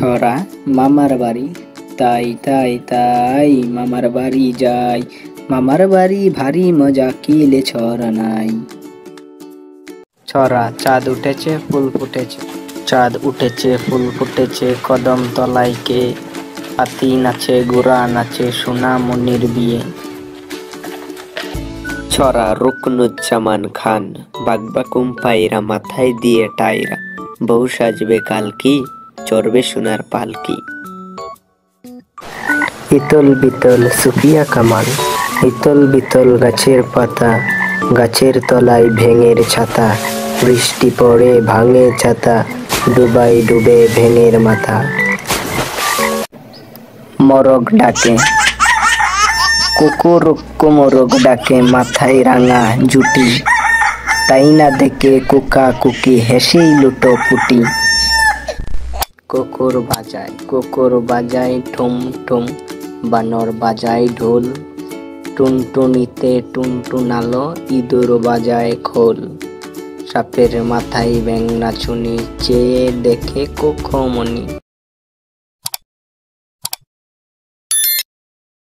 ছড়া মামার বাড়ি, তাই তাই তাই মামার বাড়ি যাই, মামার বাড়ি ভারী মজা কিলে ছড়া নাই। ছড়া চাঁদ উঠেছে ফুল ফুটেছে, চাঁদ উঠেছে ফুল ফুটেছে কদম তলায় কে, হাতি নাচে ঘোড়া নাচে সোনামণির বিয়ে। ছড়া রুকনুজ্জামান খান, বাগবাকুম পায়রা মাথায় দিয়ে টায়রা, বউ সাজবে কালকি চড়বে সোনার পালকি। ইতল বিতল সুফিয়া কামাল, ইতল বিতল গাছের পাতা, গাছের তলায় ভেঙের ছাতা, বৃষ্টি পড়ে ভাঙে ছাতা, ডুবাই ডুবে ভেঙের মাথা। মরগ ডাকে কুকুর কুমরগ ডাকে মাথায় রাঙা জুটি, তাই না দেখে কুকা কুকি হেসেই লুটো পুটি। কুকুর বাজায় ঠুম ঠুম, বানর বাজায় ঢোল, টুনটুনিতে টুনটুনালো, ইঁদুর বাজায় খোল, সাপের মাথায় ব্যাঙ নাচুনি, চেয়ে দেখে কুক্ষমণি।